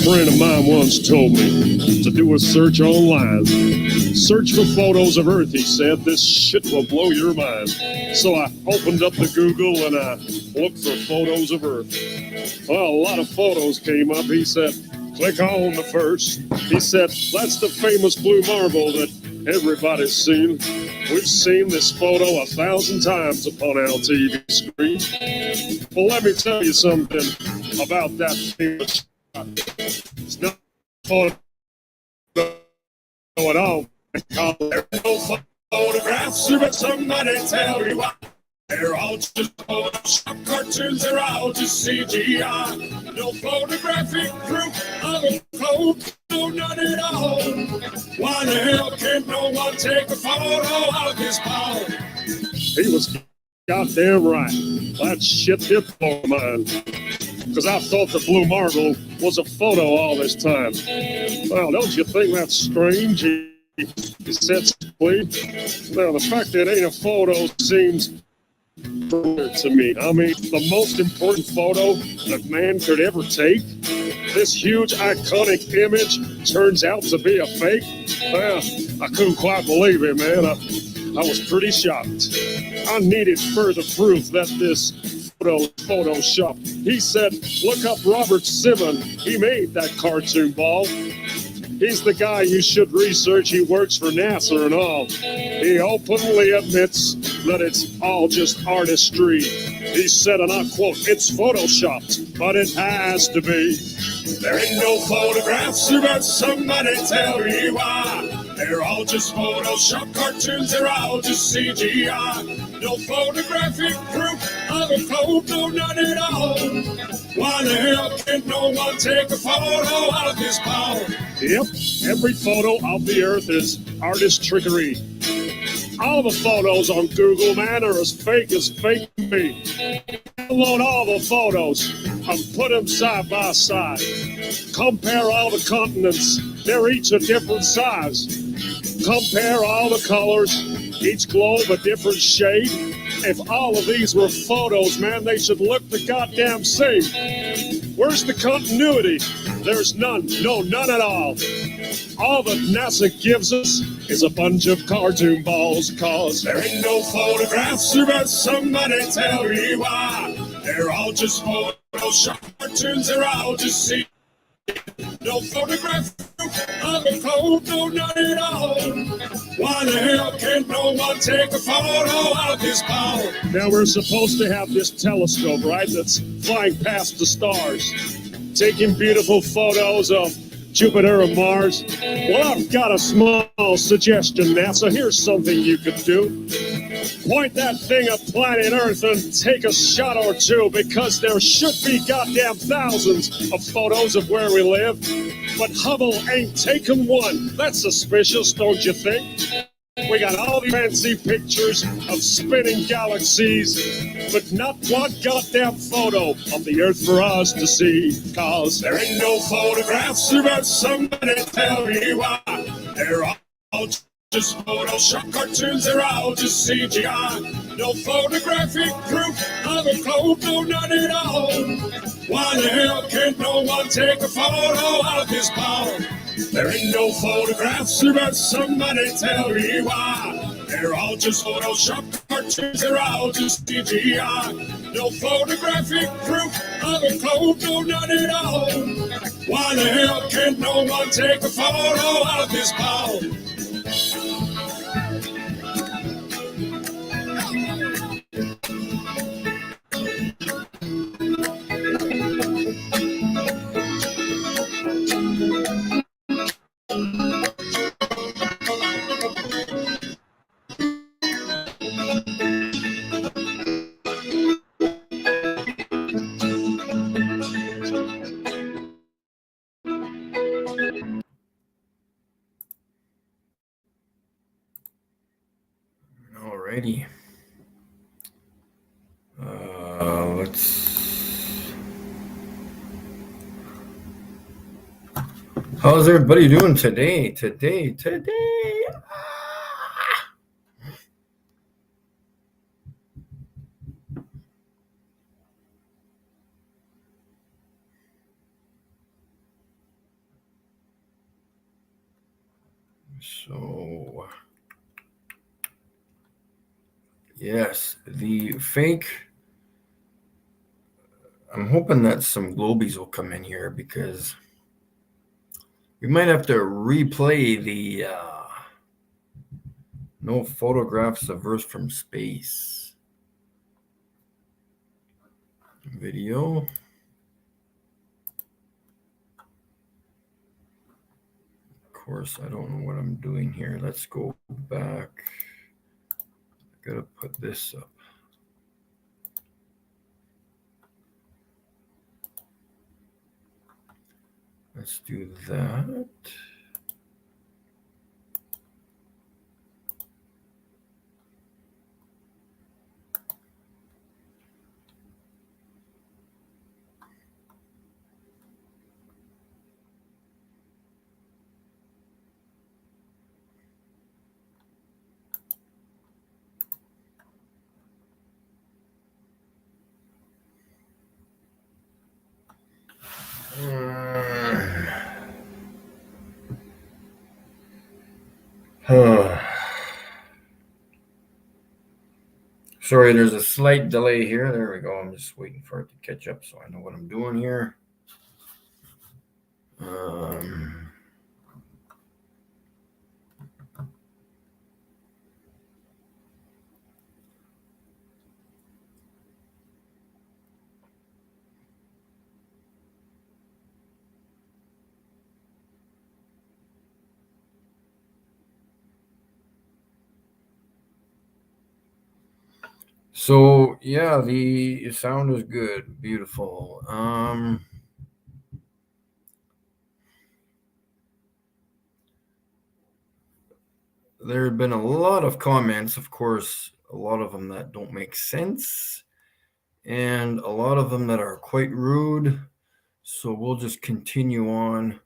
friend of mine once told me to do a search online. Search for photos of Earth, he said. This shit will blow your mind. So I opened up the Google and I looked for photos of Earth. Well, a lot of photos came up. He said, click on the first. He said, that's the famous blue marble that everybody's seen. We've seen this photo 1,000 times upon our TV screen. Well, let me tell you something about that famous shot. It's not a photo at all. There's no photographs, but somebody tell you why. They're all just Photoshop cartoons, they're all just CGI. No photographic proof of a code, no none at all. Why the hell can't no one take a photo of this ball? He was goddamn right. That shit did blow my mind. Because I thought the blue marble was a photo all this time. Well, don't you think that's strange? He said simply. Well, the fact that it ain't a photo seems to me. I mean, the most important photo that man could ever take. This huge iconic image turns out to be a fake. Well, I couldn't quite believe it, man. I was pretty shocked. I needed further proof that this Photoshop. He said, look up Robert Simon. He made that cartoon ball. He's the guy you should research. He works for NASA and all. He openly admits that it's all just artistry. He said, and I quote, it's photoshopped, but it has to be. There ain't no photographs, but somebody tell me why. They're all just Photoshop cartoons, they're all just CGI. No photographic proof of a code, no none at all. Why the hell can't no one take a photo of this ball? Yep, every photo of the Earth is artist trickery. All the photos on Google, man, are as fake can be. Download all the photos and put them side by side. Compare all the continents, they're each a different size. Compare all the colors, each globe a different shade. If all of these were photos, man, they should look the goddamn same. Where's the continuity? There's none. No, none at all. All that NASA gives us is a bunch of cartoon balls, cause there ain't no photographs, but somebody tell me why. They're all just Photoshop cartoons, they're all just CGI. No photograph of a code, no none at all. Why the hell can't no one take a photo of this ball? Now we're supposed to have this telescope, right, that's flying past the stars, taking beautiful photos of Jupiter and Mars. Well, I've got a small suggestion, NASA. Here's something you could do. Point that thing at planet Earth and take a shot or two, because there should be goddamn thousands of photos of where we live. But Hubble ain't taken one. That's suspicious, don't you think? We got all the fancy pictures of spinning galaxies, but not one goddamn photo of the Earth for us to see. Cause there ain't no photographs, but somebody tell me why. They're all just Photoshop cartoons, they're all just CGI. No photographic proof of a globe, no none at all. Why the hell can't no one take a photo of this ball? There ain't no photographs, but somebody tell me why. They're all just Photoshop cartoons, they're all just CGI. No photographic proof of a globe, no none at all. Why the hell can't no one take a photo of this ball? Alrighty. How's everybody doing today? So, yes, the fake. I'm hoping that some Globies will come in here because we might have to replay the no photographs of Earth from space video. Of course, I don't know what I'm doing here. Let's go back. I gotta put this up. Let's do that. Sorry, there's a slight delay here. There we go. I'm just waiting for it to catch up so I know what I'm doing here. So yeah, the sound is good, beautiful. There have been a lot of comments, of course, a lot of them that don't make sense, and a lot of them that are quite rude. So we'll just continue on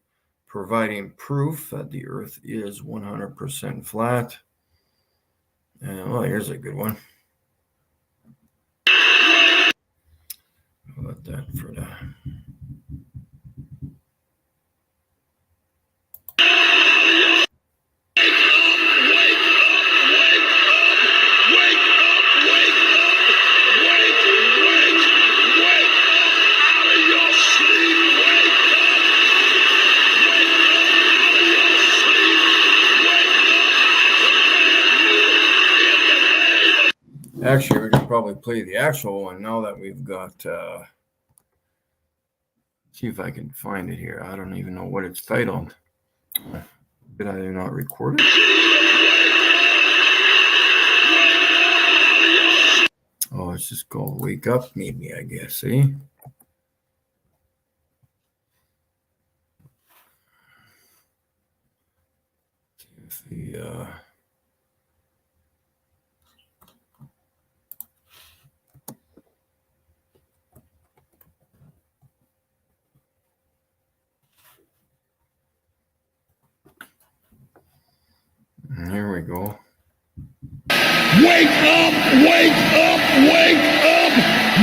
providing proof that the Earth is 100% flat. And well, here's a good one. I'll let that for the. Actually, we could probably play the actual one now that we've got. See if I can find it here. I don't even know what it's titled. Did I not record it? Oh, it's just called Wake Up, maybe, I guess, eh? If the here we go. Wake up, wake up, wake up,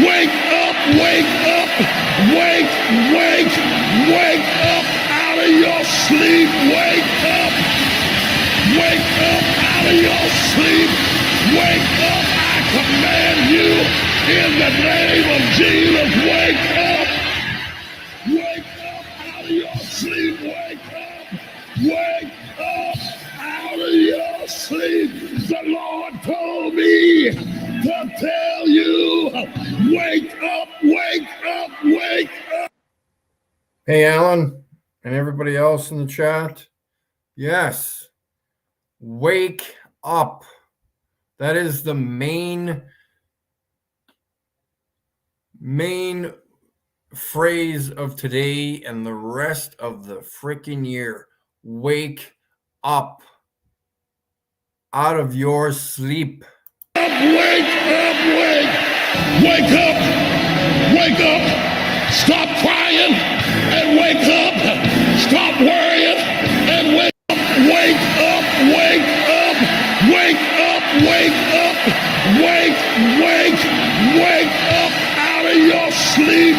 wake up, wake up, wake up out of your sleep, wake up out of your sleep, wake up, I command you in the name of Jesus, wake up out of your sleep, wake up out of your sleep. The Lord told me to tell you, wake up, wake up, wake up. Hey, Alan, and everybody else in the chat. Yes, wake up. That is the main phrase of today and the rest of the freaking year. Wake up out of your sleep. Wake up, stop crying and wake up, stop worrying and wake up, wake up out of your sleep,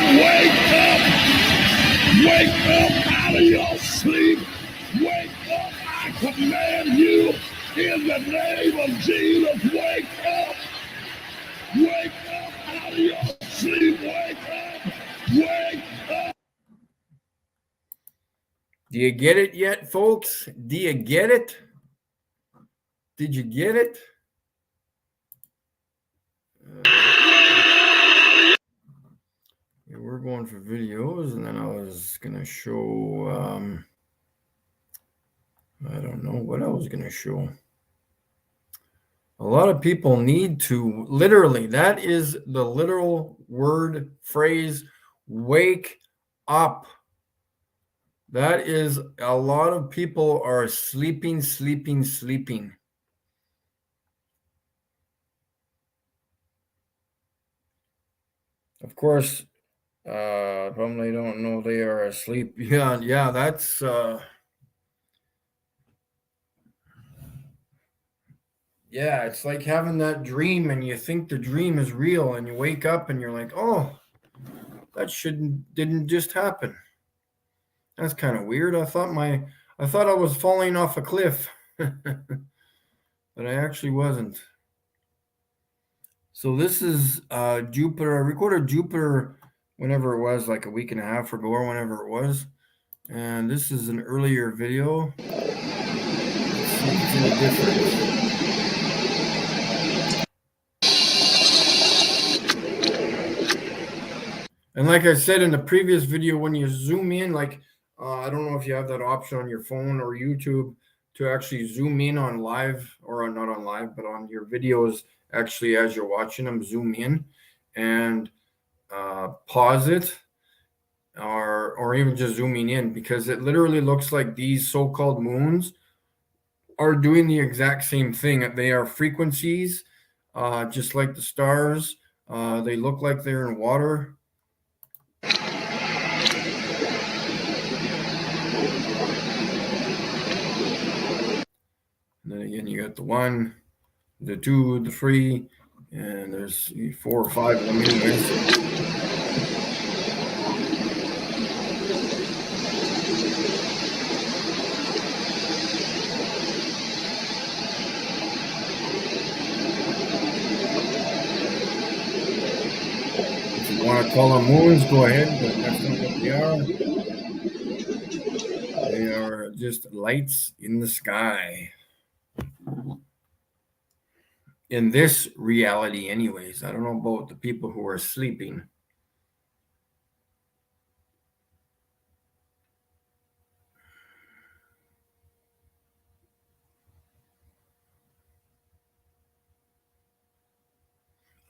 wake up out of your sleep, wake up, I command the name of Jesus, wake up! Wake up out of your sleep! Wake up! Wake up! Do you get it yet, folks? Do you get it? Did you get it? We're going for videos, and then I was going to show, I don't know what I was going to show. A lot of people need to literally, that is the literal word phrase, wake up. That is, a lot of people are sleeping. Of course, probably don't know they are asleep. Yeah, that's yeah, it's like having that dream and you think the dream is real and you wake up and you're like, oh, that didn't just happen. That's kind of weird. I thought I was falling off a cliff, but I actually wasn't. So this is Jupiter. I recorded Jupiter whenever it was, like a week and a half ago or whenever it was. And this is an earlier video. Let's see if it's any different. And like I said in the previous video, when you zoom in, like, I don't know if you have that option on your phone or YouTube to actually zoom in on live, or not on live, but on your videos, actually, as you're watching them, zoom in and pause it, or even just zooming in, because it literally looks like these so-called moons are doing the exact same thing. They are frequencies, just like the stars. They look like they're in water. And then again, you got the 1, the 2, the 3, and there's 4 or 5 of them anyways. If you want to call them moons, go ahead, but that's not what they are. They are just lights in the sky. In this reality, anyways. I don't know about the people who are sleeping.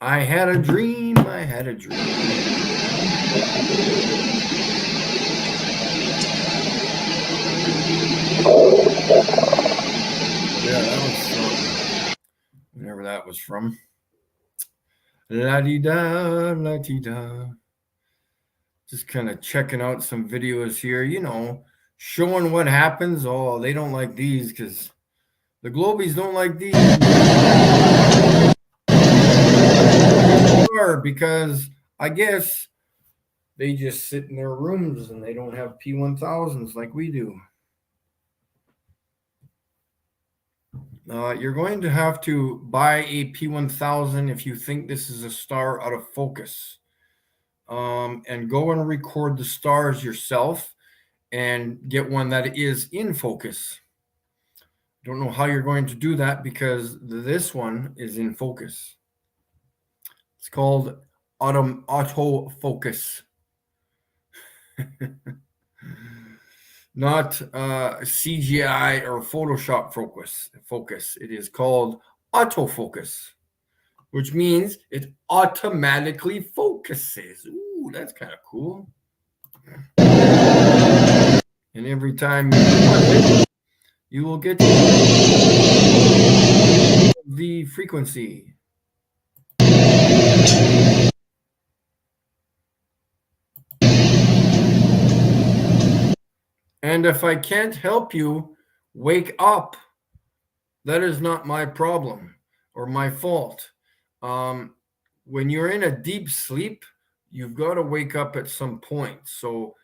I had a dream. I had a dream. Yeah, that was from whenever that was from. La-di-da, la-di-da. Just kind of checking out some videos here, showing what happens. Oh, they don't like these because the Globies don't like these. Because I guess they just sit in their rooms and they don't have P1000s like we do. You're going to have to buy a P1000 if you think this is a star out of focus, and go and record the stars yourself and get one that is in focus. Don't know how you're going to do that because this one is in focus. It's called autofocus. Not CGI or Photoshop focus. It is called autofocus, which means it automatically focuses. Ooh, that's kind of cool. And every time you will get the frequency. And if I can't help you wake up, that is not my problem or my fault. When you're in a deep sleep, you've got to wake up at some point. So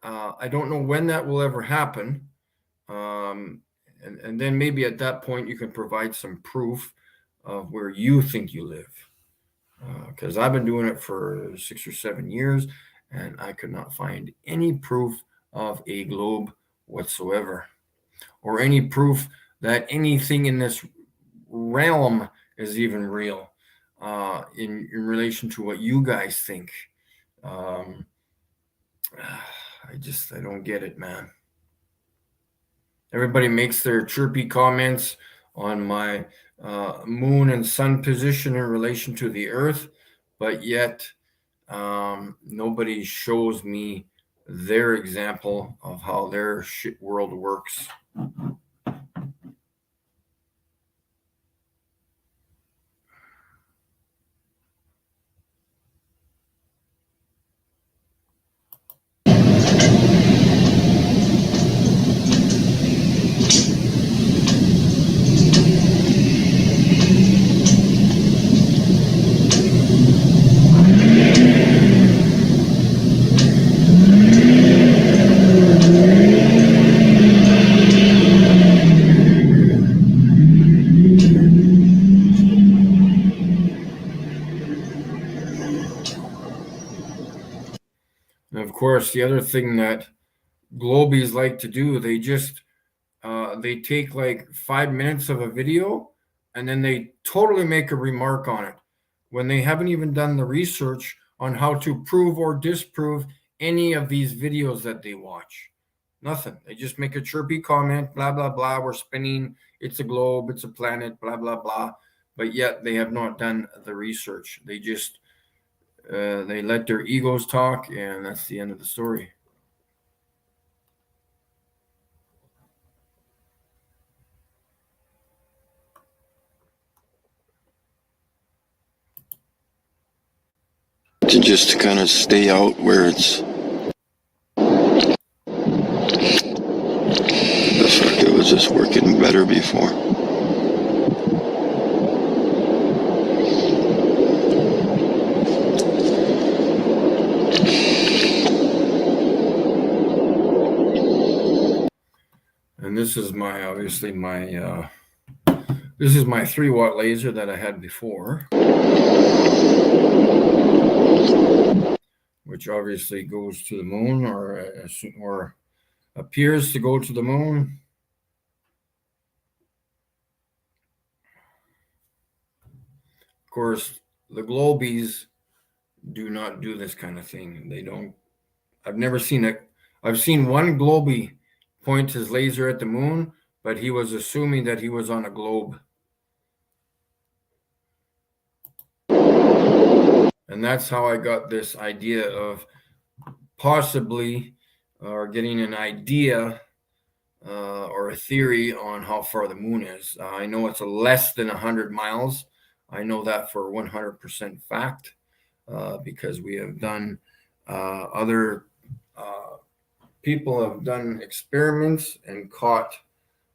I don't know when that will ever happen. and then maybe at that point you can provide some proof of where you think you live. Because I've been doing it for 6 or 7 years, and I could not find any proof of a globe whatsoever, or any proof that anything in this realm is even real in relation to what you guys think. I don't get it, man. Everybody makes their chirpy comments on my moon and sun position in relation to the earth, but yet nobody shows me their example of how their shit world works. And of course, the other thing that globies like to do, they take like 5 minutes of a video and then they totally make a remark on it when they haven't even done the research on how to prove or disprove any of these videos that they watch. Nothing. They just make a chirpy comment, blah, blah, blah. We're spinning. It's a globe. It's a planet, blah, blah, blah. But yet they have not done the research. They just, they let their egos talk, and that's the end of the story. To just kind of stay out where it's. The circuit was just working better before. And this is my, obviously my, this is my 3-watt laser that I had before, which obviously goes to the moon, or appears to go to the moon. Of course, the globies do not do this kind of thing. They don't. I've never seen it. I've seen one globie point his laser at the moon, but he was assuming that he was on a globe. And that's how I got this idea of possibly or getting an idea or a theory on how far the moon is. I know it's less than 100 miles. I know that for 100% fact because we have done other people have done experiments and caught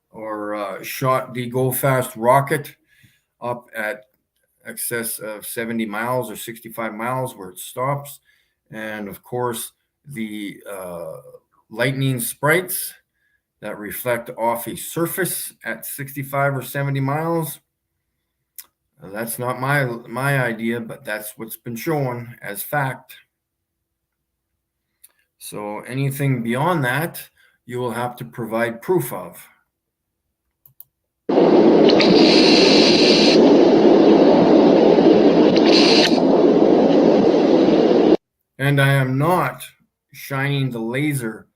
or shot the Go Fast rocket up at excess of 70 miles or 65 miles where it stops. And of course, the lightning sprites that reflect off a surface at 65 or 70 miles. That's not my idea, but that's what's been shown as fact. So anything beyond that, you will have to provide proof of. And I am not shining the laser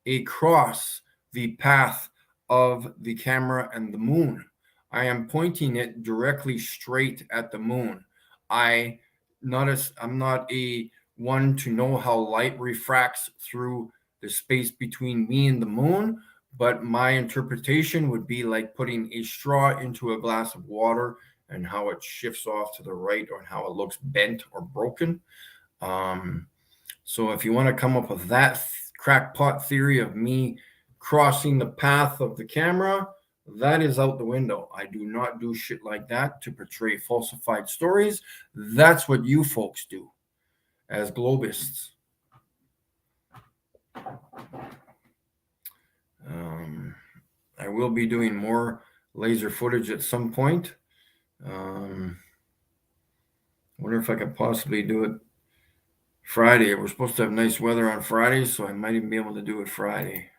across the path of the camera and the moon. I am pointing it directly straight at the moon. I'm not a one to know how light refracts through the space between me and the moon, but my interpretation would be like putting a straw into a glass of water and how it shifts off to the right or how it looks bent or broken. So if you want to come up with that crackpot theory of me crossing the path of the camera, that is out the window. I do not do shit like that to portray falsified stories. That's what you folks do as globists. I will be doing more laser footage at some point. Wonder if I could possibly do it Friday. We're supposed to have nice weather on Friday, so I might even be able to do it Friday.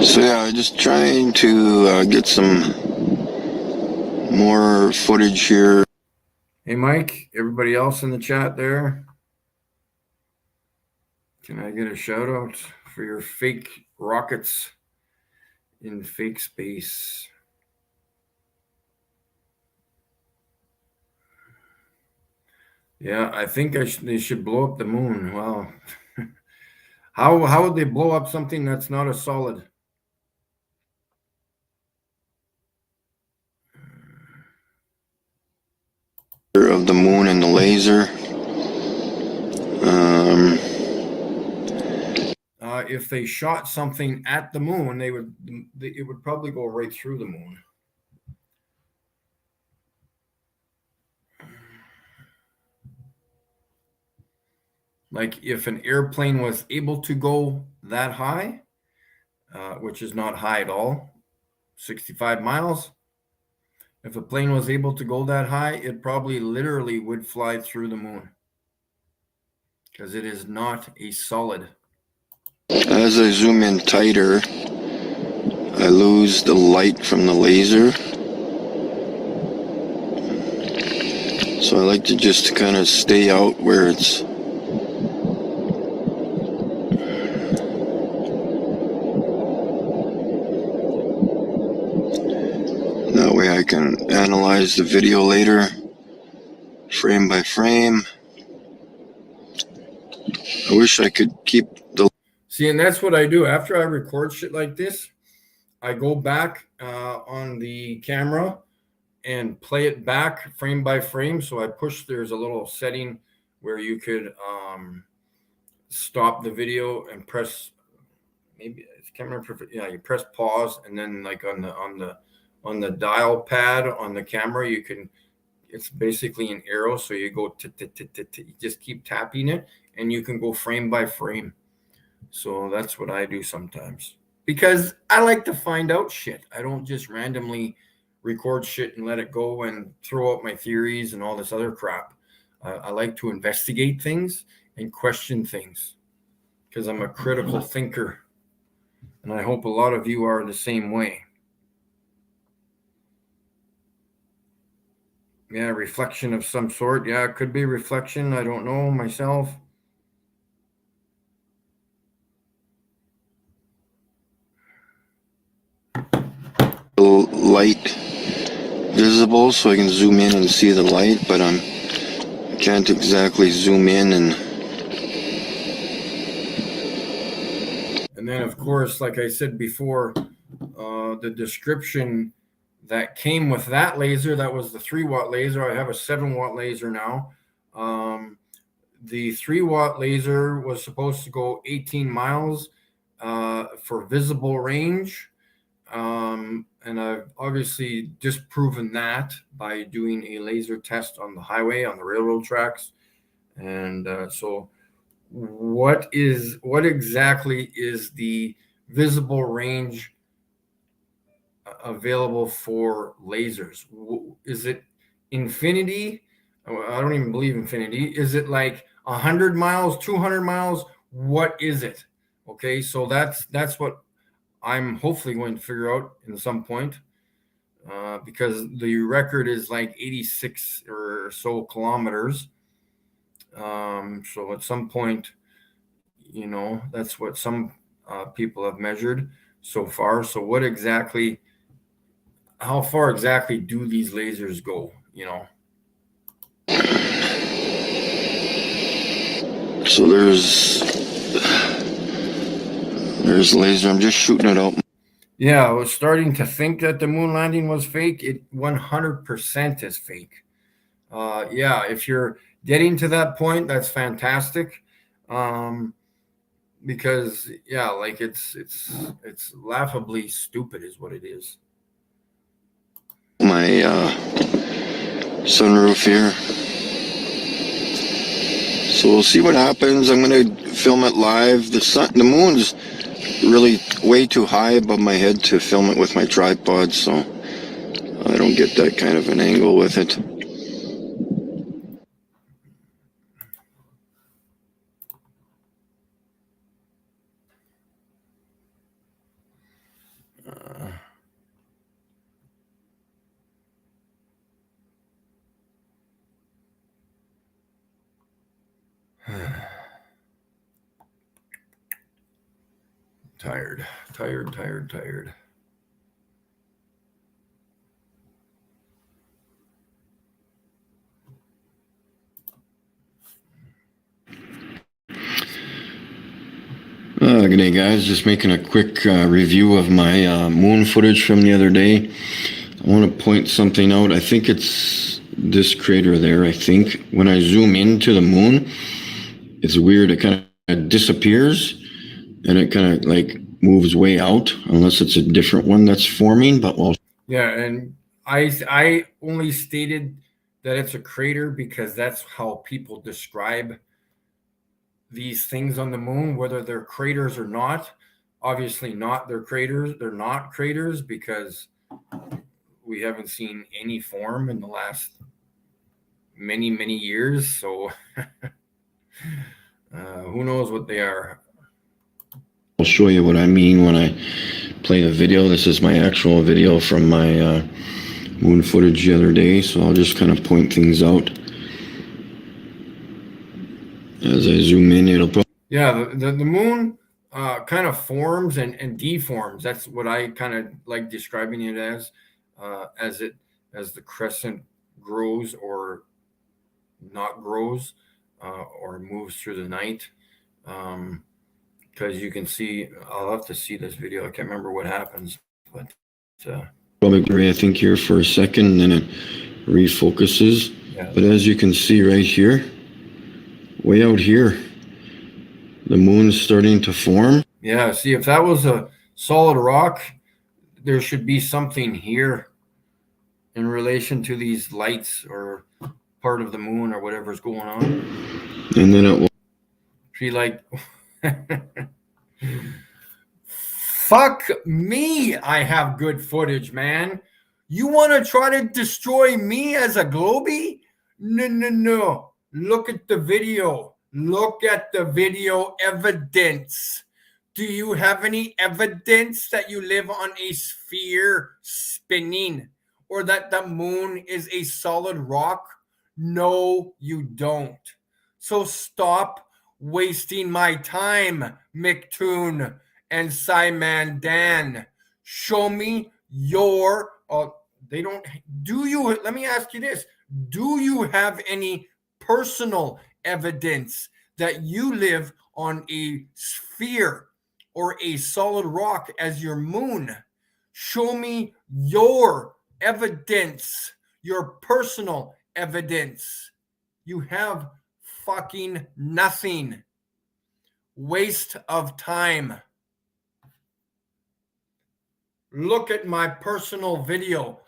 So yeah, just trying to get some more footage here. Hey, Mike, everybody else in the chat there, can I get a shout out for your fake rockets in fake space? Yeah, I think they should blow up the moon. Wow. How would they blow up something that's not a solid? Of the moon and the laser. If they shot something at the moon, it would probably go right through the moon. Like if an airplane was able to go that high, which is not high at all, 65 miles. If a plane was able to go that high, it probably literally would fly through the moon because it is not a solid. As I zoom in tighter, I lose the light from the laser. So I like to just kind of stay out where it's that way I can analyze the video later, frame by frame. I wish I could keep the... See, and that's what I do. After I record shit like this, I go back on the camera and play it back frame by frame. So I there's a little setting where you could stop the video and press, maybe I can't remember. Yeah, you press pause, and then like on the dial pad on the camera, you can, it's basically an arrow. So you go you just keep tapping it, and you can go frame by frame. So that's what I do sometimes because I like to find out shit. I don't just randomly record shit and let it go and throw out my theories and all this other crap. I like to investigate things and question things because I'm a critical thinker. And I hope a lot of you are the same way. Yeah, reflection of some sort. Yeah, it could be reflection. I don't know myself. light visible so I can zoom in and see the light, but I can't exactly zoom in and then of course, like I said before, the description that came with that laser, that was the 3-watt laser. I have a 7-watt laser now. The 3-watt laser was supposed to go 18 miles for visible range. And I've obviously disproven that by doing a laser test on the highway, on the railroad tracks. And so what exactly is the visible range available for lasers? Is it infinity? I don't even believe infinity. Is it like 100 miles, 200 miles? What is it? Okay, so that's what I'm hopefully going to figure out in some point, because the record is like 86 or so kilometers. So at some point, you know, that's what some people have measured so far. So what exactly, how far exactly do these lasers go, you know? So there's laser. I'm just shooting it out. Yeah, I was starting to think that the moon landing was fake. It 100% is fake. Yeah, if you're getting to that point, that's fantastic. Because yeah, like it's laughably stupid is what it is. My sunroof here. So we'll see what happens. I'm gonna film it live. The moon's really way too high above my head to film it with my tripod, so I don't get that kind of an angle with it. Tired. Good day, guys. Just making a quick review of my moon footage from the other day. I want to point something out. I think it's this crater there. I think when I zoom into the moon, it's weird. It kind of disappears and it kind of like moves way out, unless it's a different one that's forming. But we'll Yeah, and I only stated that it's a crater because that's how people describe these things on the moon, whether they're craters or not. Obviously not, they're craters. They're not craters because we haven't seen any form in the last many years. So who knows what they are. I'll show you what I mean when I play the video. This is my actual video from my moon footage the other day, so I'll just kind of point things out. As I zoom in, it'll probably... Yeah, the moon kind of forms and deforms. That's what I kind of like describing it as the crescent grows or not grows or moves through the night. Because you can see, I'll have to see this video. I can't remember what happens, but probably gray, I think, here for a second, and then it refocuses. Yeah. But as you can see right here, way out here, the moon's starting to form. Yeah, see, if that was a solid rock, there should be something here in relation to these lights or part of the moon or whatever's going on. And then it will be like, fuck me, I have good footage, man. You want to try to destroy me as a Globie? No. Look at the video. Look at the video evidence. Do you have any evidence that you live on a sphere spinning or that the moon is a solid rock? No, you don't. So stop wasting my time, McToon and Simon Dan. Show me your let me ask you this. Do you have any personal evidence that you live on a sphere or a solid rock as your moon? Show me your evidence, your personal evidence. You have fucking nothing. Waste of time. Look at my personal video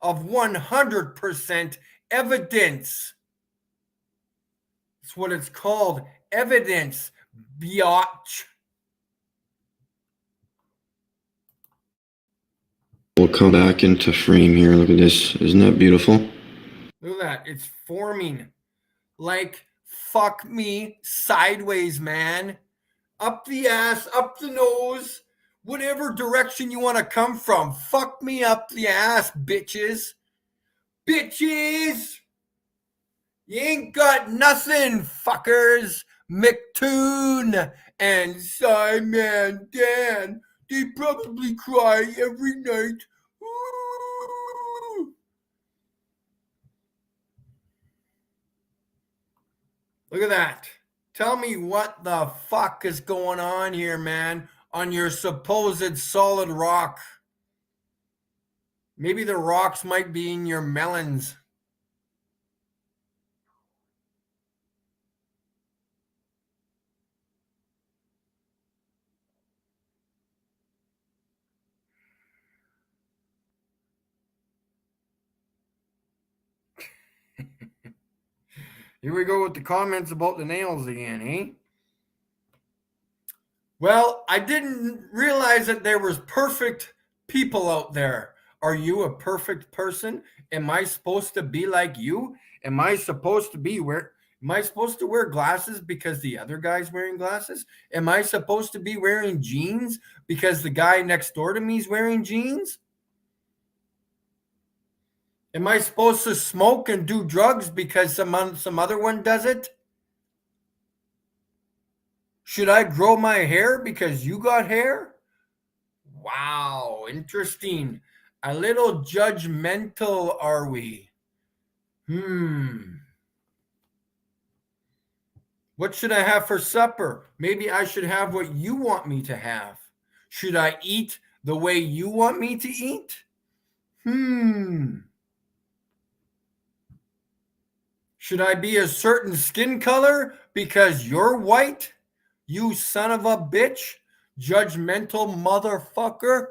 of 100% evidence. That's what it's called, evidence, biatch. We'll come back into frame here. Look at this. Isn't that beautiful? Look at that. It's forming like fuck me sideways, man. Up the ass, up the nose, whatever direction you want to come from. Fuck me up the ass, bitches. Bitches! You ain't got nothing, fuckers. McToon and Simon Dan, they probably cry every night. Ooh. Look at that. Tell me what the fuck is going on here, man, on your supposed solid rock. Maybe the rocks might be in your melons. Here we go with the comments about the nails again, eh? Well, I didn't realize that there was perfect people out there. Are you a perfect person? Am I supposed to be like you? Am I supposed to wear glasses because the other guy's wearing glasses? Am I supposed to be wearing jeans because the guy next door to me is wearing jeans? Am I supposed to smoke and do drugs because some other one does it? Should I grow my hair because you got hair? Wow, interesting. A little judgmental, are we? What should I have for supper? Maybe I should have what you want me to have. Should I eat the way you want me to eat? Should I be a certain skin color because you're white? You son of a bitch, judgmental motherfucker.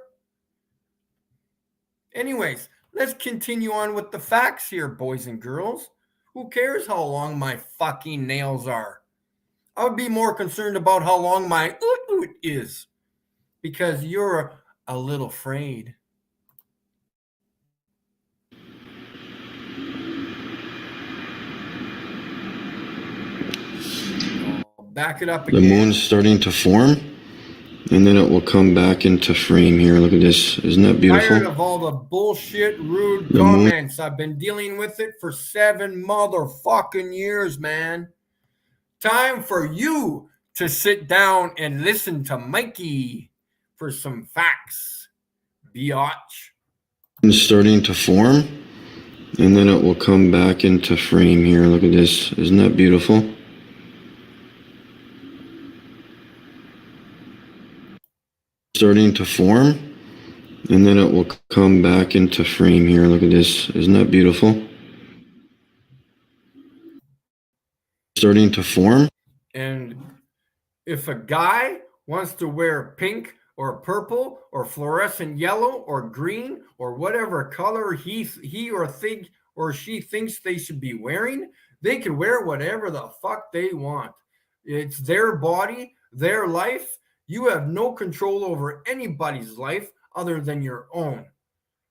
Anyways, let's continue on with the facts here, boys and girls. Who cares how long my fucking nails are? I would be more concerned about how long my oot is, because you're a little afraid. Back it up again. The moon's starting to form, and then it will come back into frame here. Look at this. Isn't that beautiful? Tired of all the bullshit, rude comments. I've been dealing with it for 7 motherfucking years, man. Time for you to sit down and listen to Mikey for some facts, biatch. It's starting to form, and then it will come back into frame here. Look at this. Isn't that beautiful? Starting to form, and then it will come back into frame here. Look at this. Isn't that beautiful? Starting to form. And if a guy wants to wear pink or purple or fluorescent yellow or green or whatever color he or she thinks they should be wearing, they can wear whatever the fuck they want. It's their body, their life. You have no control over anybody's life other than your own.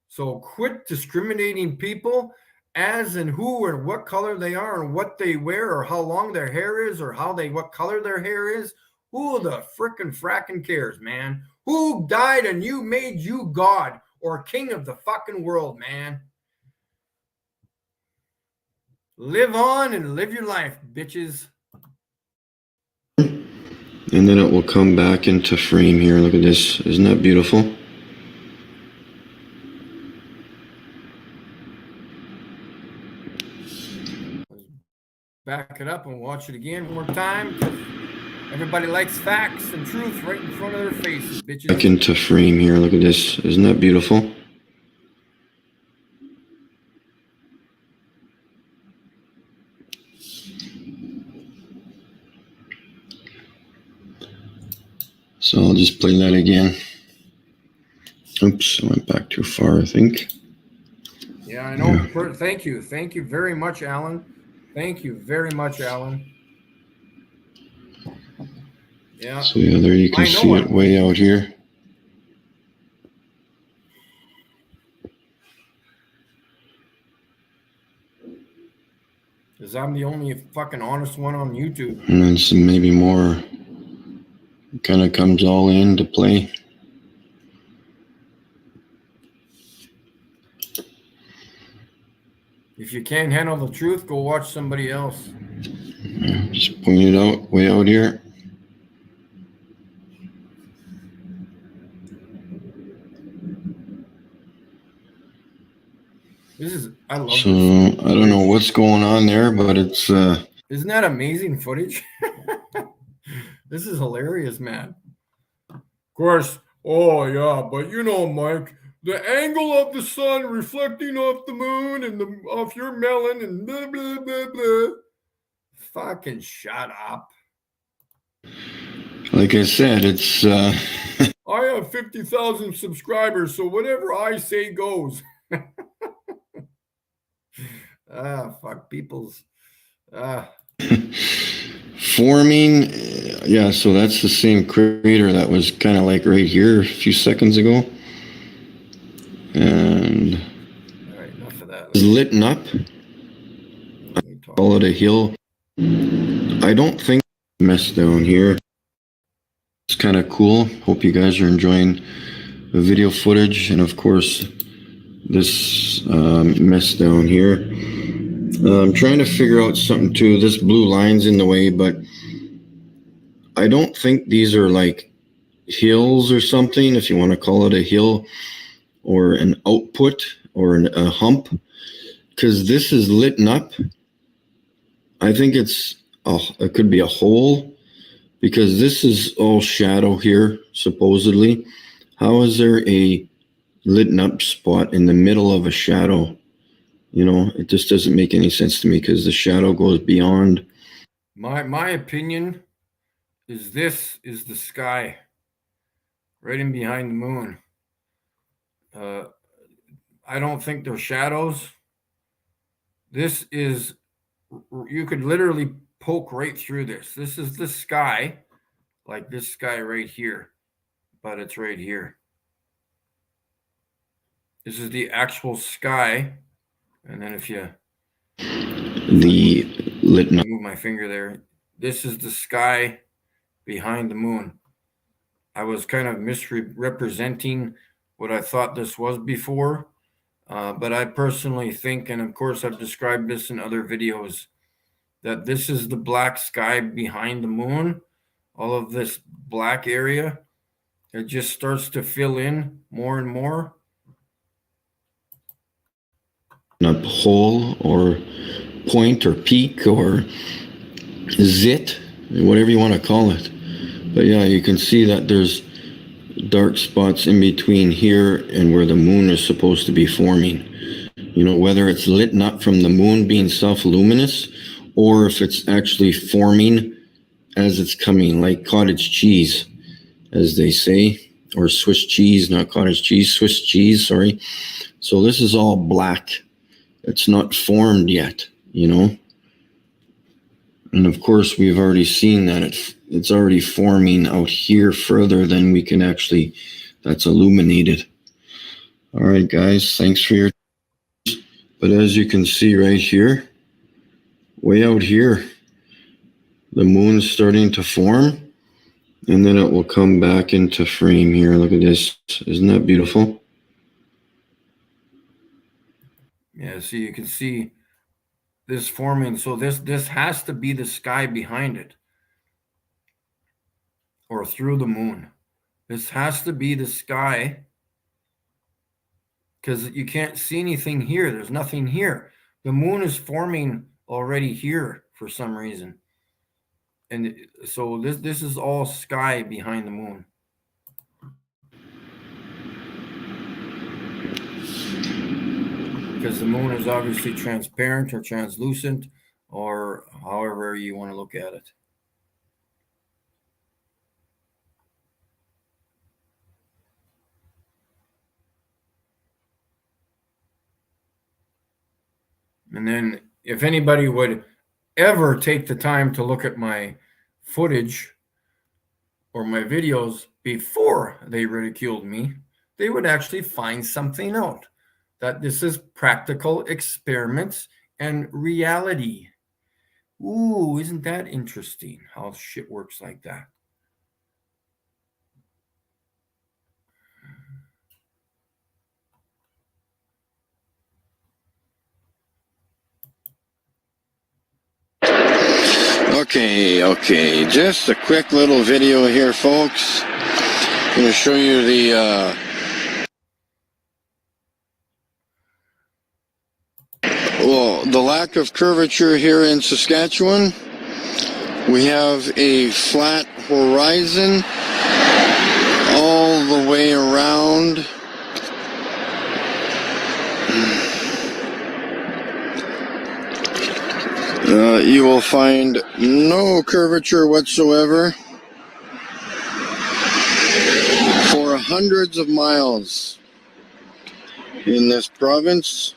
So quit discriminating people as in who and what color they are and what they wear or how long their hair is or what color their hair is. Who the fracking cares, man? Who died and you made you God or king of the fucking world, man? Live on and live your life, bitches. And then it will come back into frame here. Look at this. Isn't that beautiful? Back it up and watch it again one more time. Everybody likes facts and truth right in front of their faces, bitches. Back into frame here. Look at this. Isn't that beautiful? So I'll just play that again. Oops, I went back too far, I think. Yeah, I know. Yeah. Thank you. Thank you very much, Alan. Thank you very much, Alan. Yeah. So yeah, there you can see it way out here. Because I'm the only fucking honest one on YouTube. And then some maybe more kind of comes all into play. If you can't handle the truth, go watch somebody else. Yeah, just point it out way out here. I love so this. I don't know what's going on there, but it's isn't that amazing footage? This is hilarious, man. Of course, oh yeah, but you know, Mike, the angle of the sun reflecting off the moon and off your melon and blah blah blah blah. Fucking shut up. Like I said, it's I have 50,000 subscribers, so whatever I say goes. Fuck people's Forming, yeah, so that's the same crater that was kind of like right here a few seconds ago. And All right, enough of that. it's lit up. Let me talk. Call it a hill. I don't think mess down here. It's kind of cool. Hope you guys are enjoying the video footage, and of course this mess down here. I'm trying to figure out something too. This blue line's in the way, but I don't think these are like hills or something, if you want to call it a hill or an output or a hump, because this is lit up. I think it could be a hole, because this is all shadow here, supposedly. How is there a lit up spot in the middle of a shadow? You know, it just doesn't make any sense to me, because the shadow goes beyond. My opinion is this is the sky right in behind the moon. I don't think they're shadows. This is, you could literally poke right through this. This is the sky, like this sky right here, but it's right here. This is the actual sky. And then if you The lit up. move my finger there, this is the sky behind the moon. I was kind of misrepresenting what I thought this was before, but I personally think, and of course I've described this in other videos, that this is the black sky behind the moon. All of this black area, it just starts to fill in more and more. Up hole or point or peak or zit, whatever you want to call it. But yeah, you can see that there's dark spots in between here and where the moon is supposed to be forming. You know, whether it's lit up from the moon being self-luminous, or if it's actually forming as it's coming, like cottage cheese, as they say, or Swiss cheese, not cottage cheese, Swiss cheese, sorry. So this is all black. It's not formed yet, you know. And of course, we've already seen that it's already forming out here further than we can actually, that's illuminated. All right, guys, thanks for your. But as you can see right here, way out here, the moon's starting to form, and then it will come back into frame here. Look at this. Isn't that beautiful? Yeah, so you can see this forming. So this has to be the sky behind it, or through the moon. This has to be the sky, because you can't see anything here. There's nothing here. The moon is forming already here for some reason. And so this is all sky behind the moon. Because the moon is obviously transparent or translucent, or however you want to look at it. And then if anybody would ever take the time to look at my footage or my videos before they ridiculed me, they would actually find something out, that this is practical experiments and reality. Ooh, isn't that interesting how shit works like that? Okay, just a quick little video here, folks. I'm going to show you the lack of curvature here in Saskatchewan. We have a flat horizon all the way around. You will find no curvature whatsoever for hundreds of miles in this province.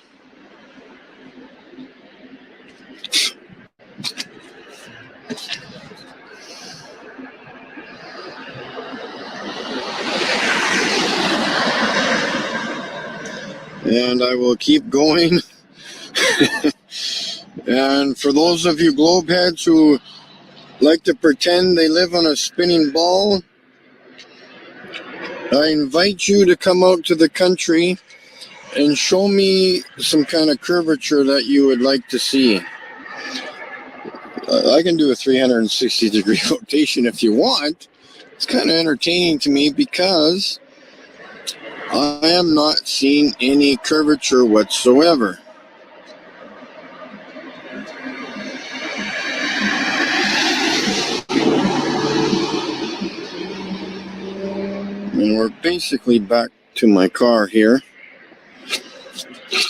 and I will keep going. And for those of you globe heads who like to pretend they live on a spinning ball, I invite you to come out to the country and show me some kind of curvature that you would like to see. I can do a 360-degree rotation if you want. It's kind of entertaining to me because I am not seeing any curvature whatsoever. And we're basically back to my car here.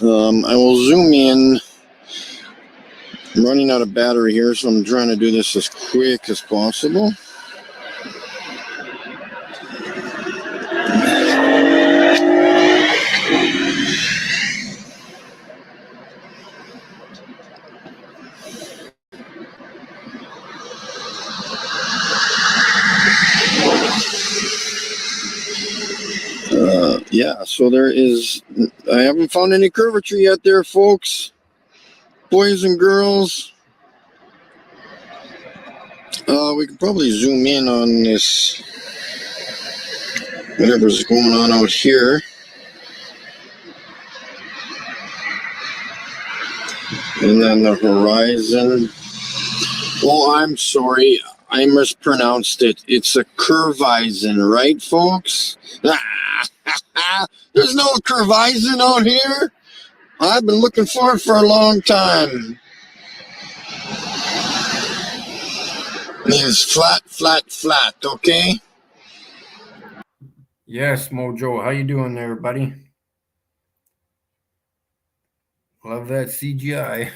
I will zoom in. I'm running out of battery here, so I'm trying to do this as quick as possible. Yeah, so I haven't found any curvature yet there, folks. Boys and girls. We can probably zoom in on this, whatever's going on out here. And then the horizon. Oh, I'm sorry. I mispronounced it. It's a curvizon, right, folks? There's no curvizon out here. I've been looking for it for a long time. It's flat, flat, flat, okay? Yes, Mojo. How you doing there, buddy? Love that CGI.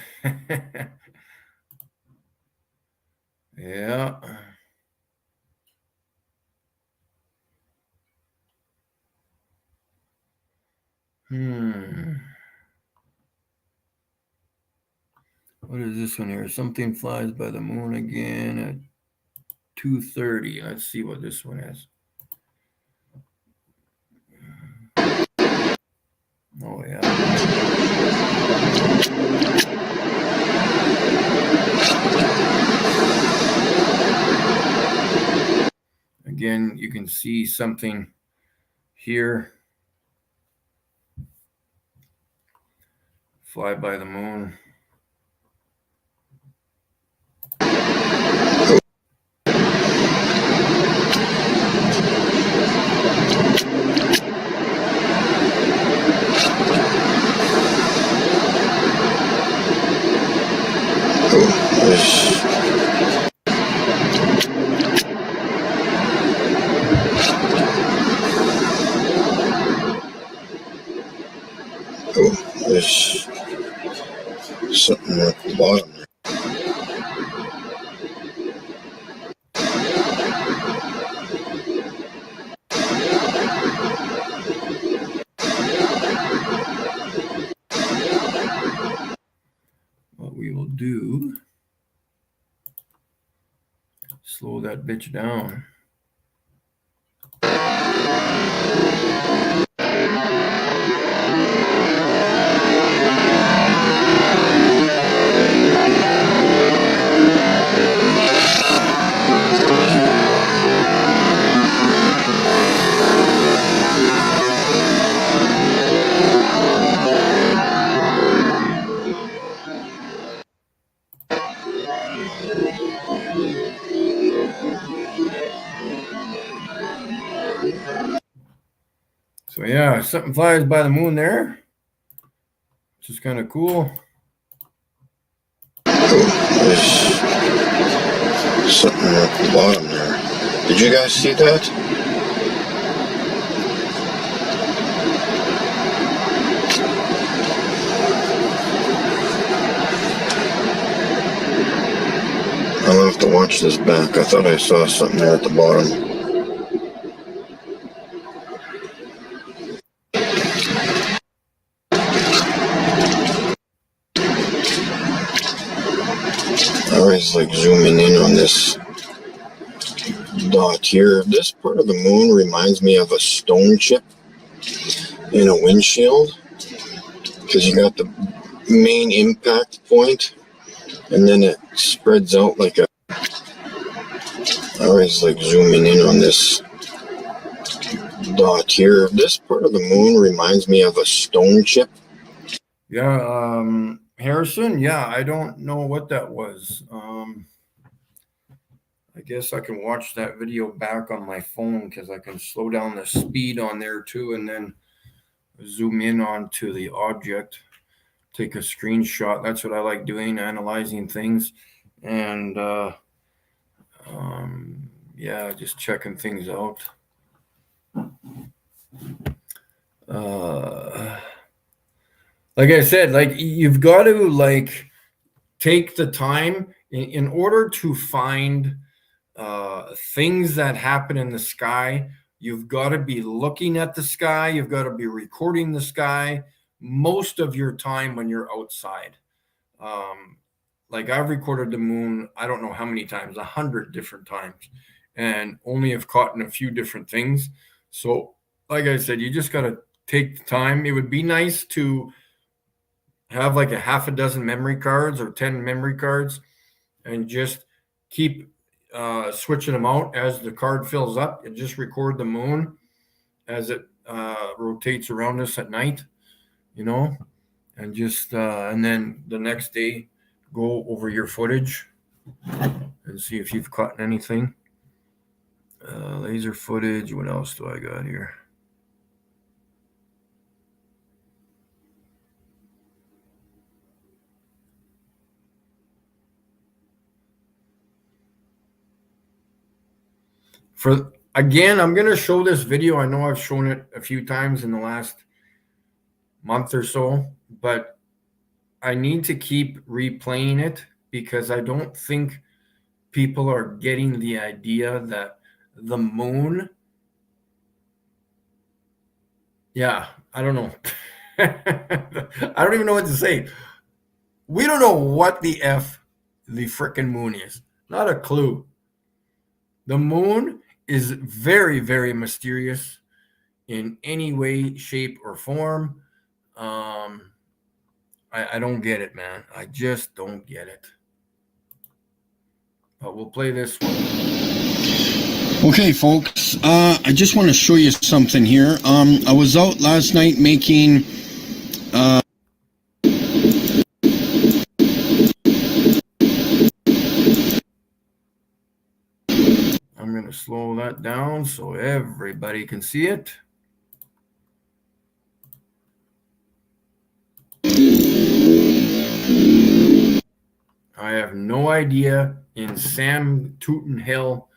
Yeah. What is this one here? Something flies by the moon again at 2:30. Let's see what this one is. Oh, yeah. Again, you can see something here fly by the moon. There's something at the bottom there. What we will do, slow that bitch down. So yeah, something flies by the moon there, which is kind of cool. There's something at the bottom there. Did you guys see that? I'll have to watch this back. I thought I saw something there at the bottom. I always like zooming in on this dot here. This part of the moon reminds me of a stone chip in a windshield. because you got the main impact point, and then it spreads out like a. I always like zooming in on this dot here. This part of the moon reminds me of a stone chip. Yeah, Harrison. Yeah, I don't know what that was. I guess I can watch that video back on my phone because I can slow down the speed on there too, and then zoom in onto the object, take a screenshot. That's what I like doing, analyzing things, and yeah, just checking things out. Like I said, like you've got to like take the time in order to find things that happen in the sky. You've got to be looking at the sky. You've got to be recording the sky most of your time when you're outside. Like I've recorded the moon, I don't know how many times, 100 different times, and only have caught in a few different things. So, like I said, you just got to take the time. It would be nice to have like a half a dozen memory cards or 10 memory cards and just keep switching them out as the card fills up, and just record the moon as it rotates around us at night, and just and then the next day go over your footage and see if you've caught anything. Laser footage. What else do I got here? Again, I'm going to show this video. I know I've shown it a few times in the last month or so, but I need to keep replaying it because I don't think people are getting the idea that the moon, yeah, I don't know. I don't even know what to say. We don't know what the frickin' moon is. Not a clue. The moon is very, very mysterious in any way, shape, or form. I don't get it, man. I just don't get it. But we'll play this one. Okay, folks. I just want to show you something here. I was out last night making. I'm going to slow that down so everybody can see it. I have no idea in Sam Tootin Hill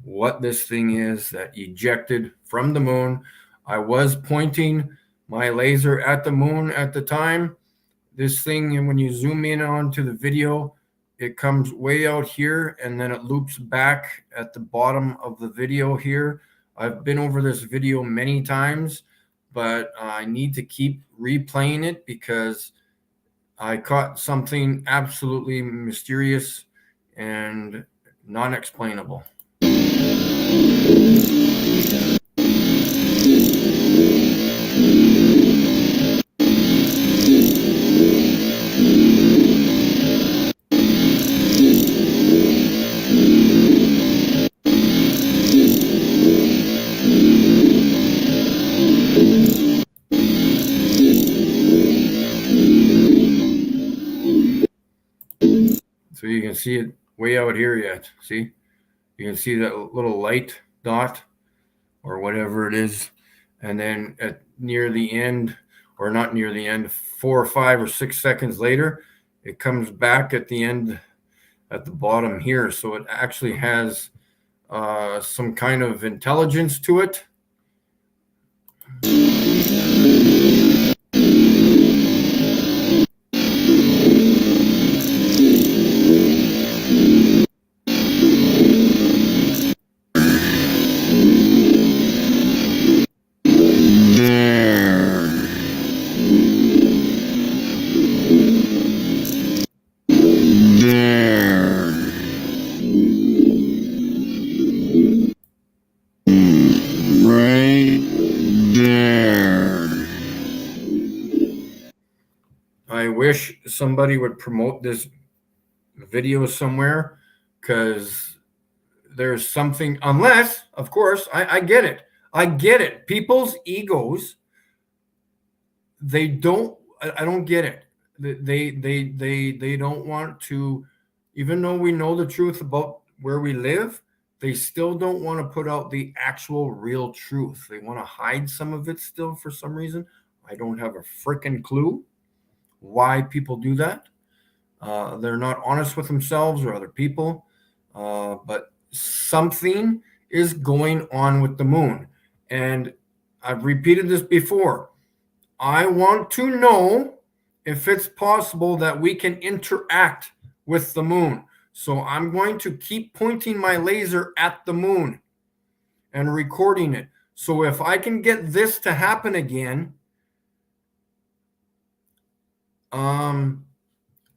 what this thing is that ejected from the moon. I was pointing my laser at the moon at the time. This thing, and when you zoom in onto the video, it comes way out here and then it loops back at the bottom of the video here. I've been over this video many times, but I need to keep replaying it because I caught something absolutely mysterious and non-explainable. So you can see it way out here yet. See? You can see that little light dot or whatever it is. And then at near the end, or not near the end, 4 or 5 or 6 seconds later, it comes back at the end at the bottom here. So it actually has some kind of intelligence to it. wish somebody would promote this video somewhere, because there's something, unless, of course, I get it. I get it. People's egos, I don't get it. They don't want to, even though we know the truth about where we live, they still don't want to put out the actual real truth. They want to hide some of it still for some reason. I don't have a freaking clue why people do that. They're not honest with themselves or other people, but something is going on with the moon. And I've repeated this before. I want to know if it's possible that we can interact with the moon. So I'm going to keep pointing my laser at the moon and recording it. So if I can get this to happen again,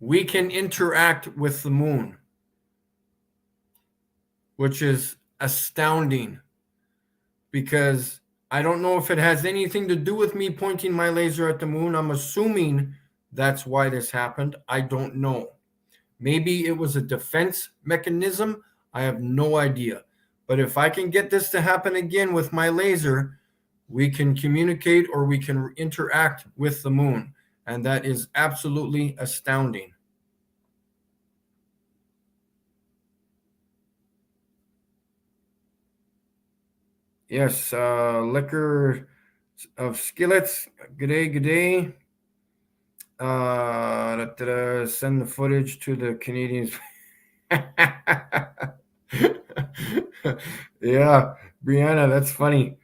we can interact with the moon, which is astounding, because I don't know if it has anything to do with me pointing my laser at the moon. I'm assuming that's why this happened. I don't know. Maybe it was a defense mechanism. I have no idea. But if I can get this to happen again with my laser, we can communicate or we can interact with the moon. And that is absolutely astounding. Yes, Liquor of Skillets. Good day, good day. Send the footage to the Canadians. Yeah, Brianna, that's funny.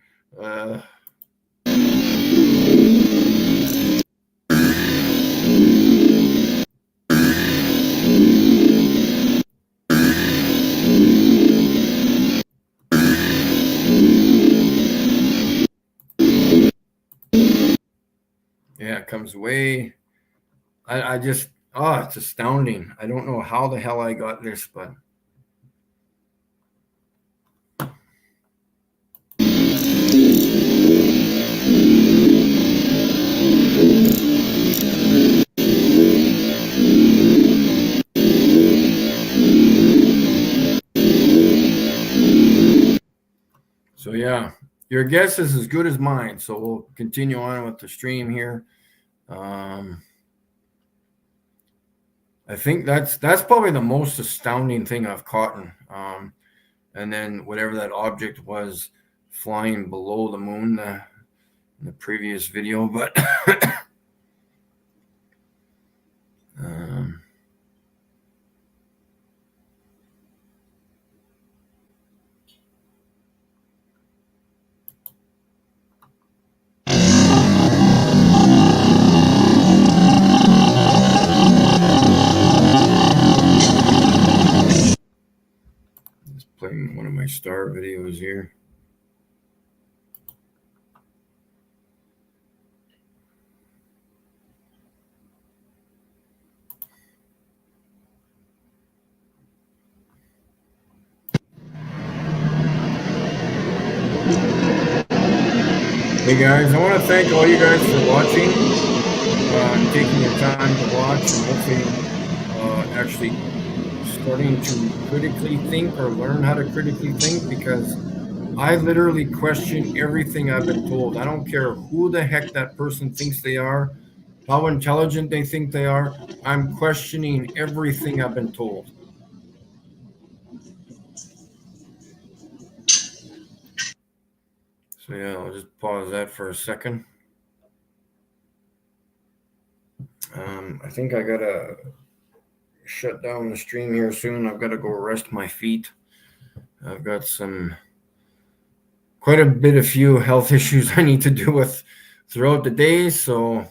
Yeah, it comes way. I just, it's astounding. I don't know how the hell I got this, but. So yeah, your guess is as good as mine. So we'll continue on with the stream here. I think that's probably the most astounding thing I've caught. And then whatever that object was flying below the moon in the previous video, but just playing one of my star videos here. Hey guys, I want to thank all you guys for watching, taking your time to watch, and hopefully actually starting to critically think or learn how to critically think, because I literally question everything I've been told. I don't care who the heck that person thinks they are, how intelligent they think they are. I'm questioning everything I've been told. So yeah, I'll just pause that for a second. I think I gotta shut down the stream here soon. I've got to go rest my feet. I've got quite a few health issues I need to deal with throughout the day. So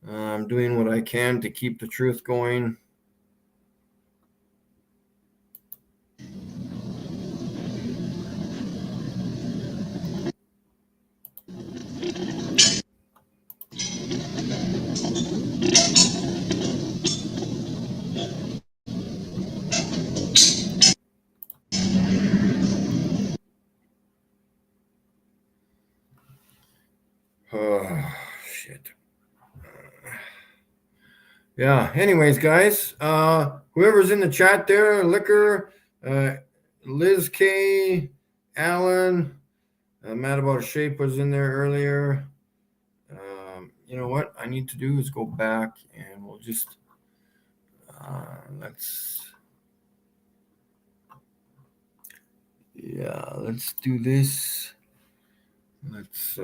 I'm doing what I can to keep the truth going. Oh, shit. Yeah. Anyways, guys, whoever's in the chat there, Liquor, Liz K, Alan, Mad About Shape was in there earlier. You know what I need to do is go back and we'll just let's do this. Let's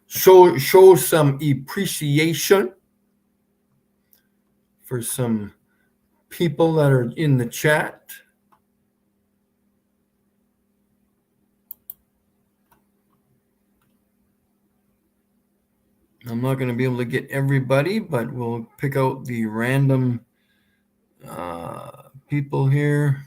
show some appreciation for some people that are in the chat. I'm not going to be able to get everybody, but we'll pick out the random people here.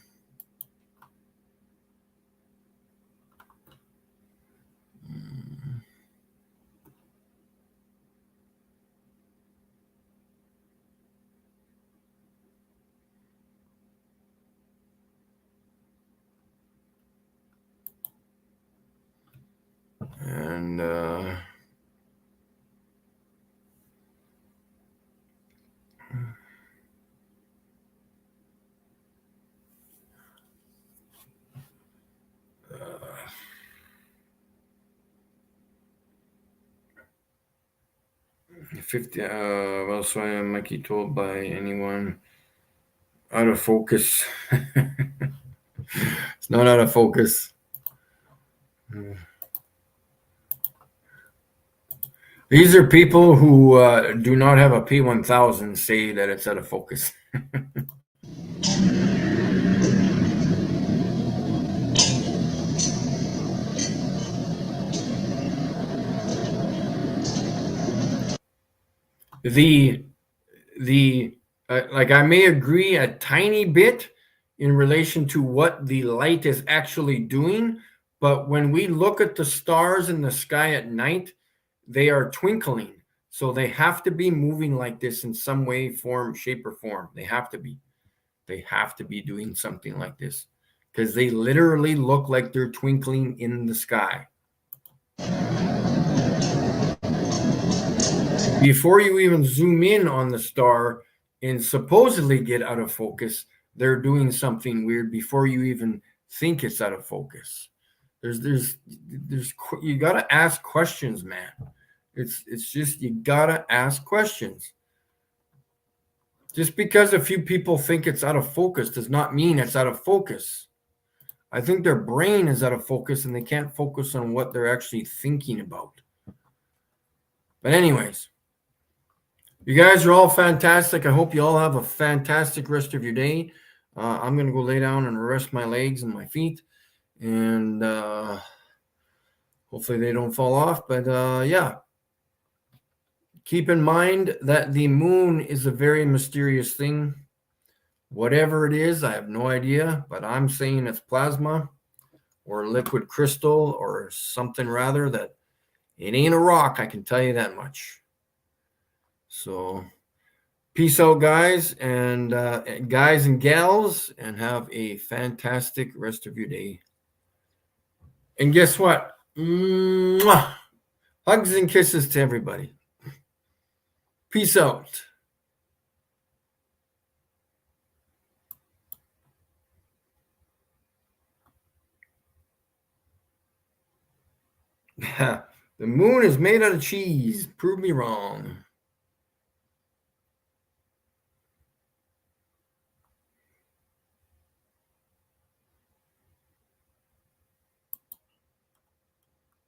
And 50. Well, so I am Mikey told by anyone out of focus. It's not out of focus. These are people who do not have a P1000 say that it's out of focus. Like I may agree a tiny bit in relation to what the light is actually doing, but when we look at the stars in the sky at night, they are twinkling. So they have to be moving like this in some way, form, shape, or form. They have to be. They have to be doing something like this because they literally look like they're twinkling in the sky. Before you even zoom in on the star and supposedly get out of focus, they're doing something weird before you even think it's out of focus. There's you got to ask questions, man. It's just you got to ask questions. Just because a few people think it's out of focus does not mean it's out of focus. I think their brain is out of focus and they can't focus on what they're actually thinking about. But anyways, you guys are all fantastic. I hope you all have a fantastic rest of your day. I'm going to go lay down and rest my legs and my feet. And hopefully they don't fall off. But yeah, keep in mind that the moon is a very mysterious thing. Whatever it is, I have no idea. But I'm saying it's plasma or liquid crystal or something rather that it ain't a rock. I can tell you that much. So peace out, guys and gals, and have a fantastic rest of your day. And guess what? Mwah! Hugs and kisses to everybody. Peace out. The moon is made out of cheese. Prove me wrong.